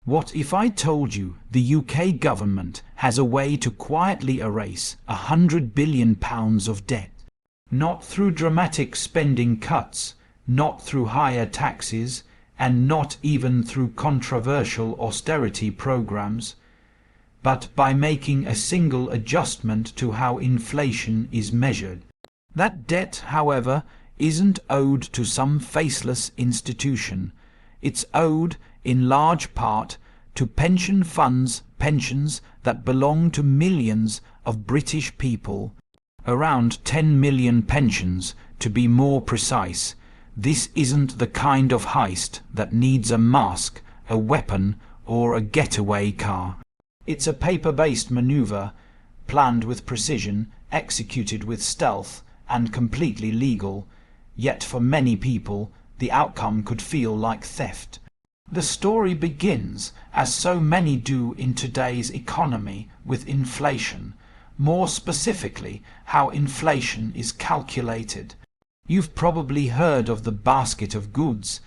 What if I told you the UK government has a way to quietly erase £100 billion of debt? Not through dramatic spending cuts, not through higher taxes, and not even through controversial austerity programs, but by making a single adjustment to how inflation is measured. That debt, however, isn't owed to some faceless institution. It's owed, in large part, to pension funds, pensions that belong to millions of British people. Around 10 million pensions, to be more precise. This isn't the kind of heist that needs a mask, a weapon, or a getaway car. It's a paper-based maneuver, planned with precision, executed with stealth, and completely legal. Yet for many people, the outcome could feel like theft. The story begins, as so many do in today's economy, with inflation. More specifically, how inflation is calculated. You've probably heard of the basket of goods,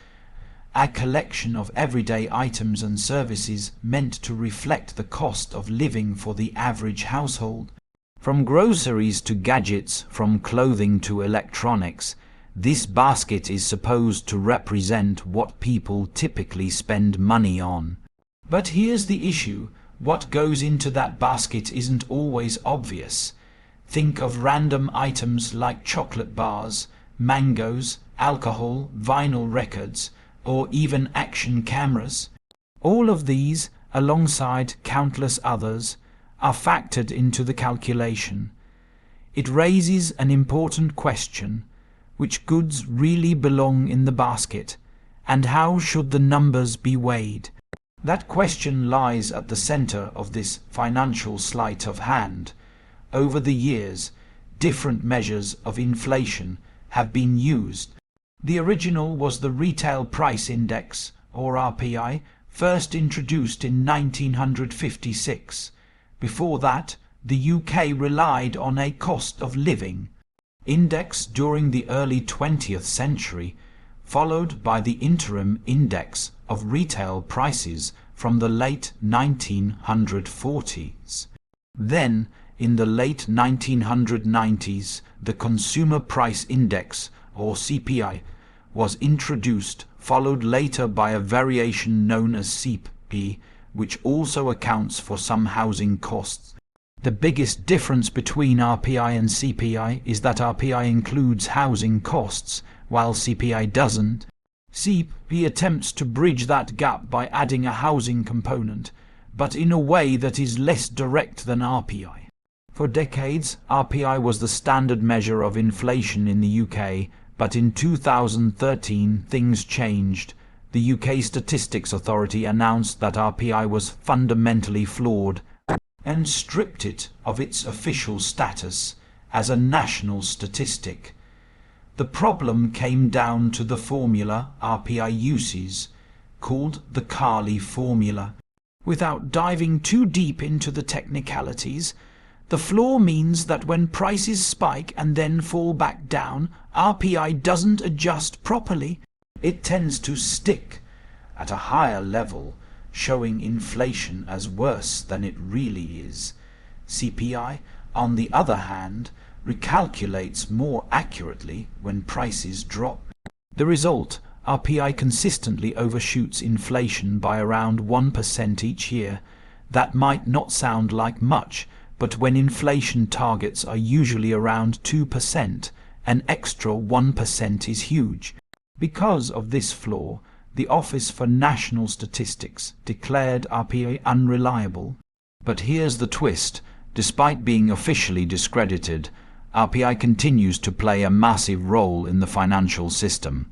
a collection of everyday items and services meant to reflect the cost of living for the average household. From groceries to gadgets, from clothing to electronics, this basket is supposed to represent what people typically spend money on. But here's the issue. What goes into that basket isn't always obvious. Think of random items like chocolate bars, mangoes, alcohol, vinyl records, or even action cameras. All of these, alongside countless others, are factored into the calculation. It raises an important question: which goods really belong in the basket, and how should the numbers be weighed? That question lies at the center of this financial sleight of hand. Over the years, different measures of inflation have been used. The original was the Retail Price Index, or RPI, first introduced in 1956. Before that, the UK relied on a cost of living index during the early 20th century, followed by the interim index of retail prices from the late 1940s. Then, in the late 1990s, the Consumer Price Index, or CPI, was introduced, followed later by a variation known as CPI, which also accounts for some housing costs. The biggest difference between RPI and CPI is that RPI includes housing costs, while CPI doesn't. CPI attempts to bridge that gap by adding a housing component, but in a way that is less direct than RPI. For decades, RPI was the standard measure of inflation in the UK, but in 2013 things changed. The UK Statistics Authority announced that RPI was fundamentally flawed and stripped it of its official status as a national statistic. The problem came down to the formula RPI uses, called the Carley formula. Without diving too deep into the technicalities, the flaw means that when prices spike and then fall back down, RPI doesn't adjust properly. It tends to stick at a higher level, showing inflation as worse than it really is. CPI, on the other hand, recalculates more accurately when prices drop. The result, RPI consistently overshoots inflation by around 1% each year. That might not sound like much, but when inflation targets are usually around 2%, an extra 1% is huge. Because of this flaw, the Office for National Statistics declared RPI unreliable. But here's the twist: despite being officially discredited, RPI continues to play a massive role in the financial system.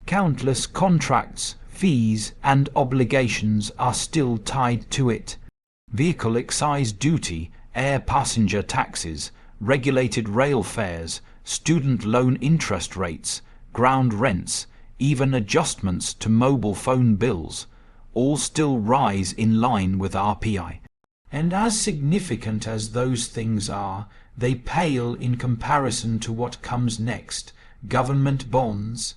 Countless contracts, fees, and obligations are still tied to it. Vehicle excise duty, air passenger taxes, regulated rail fares, student loan interest rates, ground rents, even adjustments to mobile phone bills, all still rise in line with RPI. And as significant as those things are, they pale in comparison to what comes next: government bonds.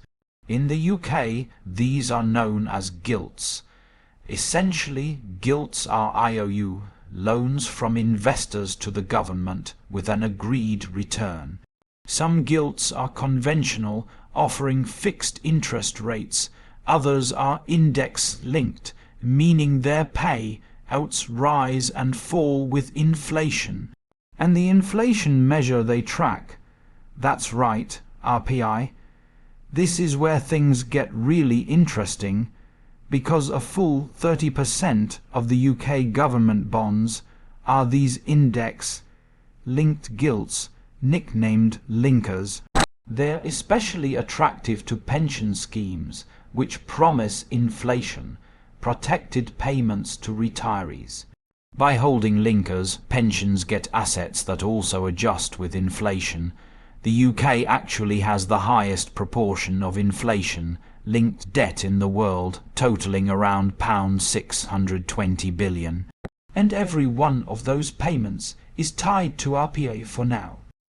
In the UK, these are known as gilts. Essentially, gilts are IOU, loans from investors to the government with an agreed return. Some gilts are conventional, offering fixed interest rates. Others are index-linked, meaning their payouts rise and fall with inflation. And the inflation measure they track, that's right, RPI. This is where things get really interesting, because a full 30% of the UK government bonds are these index-linked gilts, nicknamed linkers. They're especially attractive to pension schemes, which promise inflation, protected payments to retirees. By holding linkers, pensions get assets that also adjust with inflation. The UK actually has the highest proportion of inflation-linked debt in the world, totalling around £620 billion. And every one of those payments is tied to RPA for now.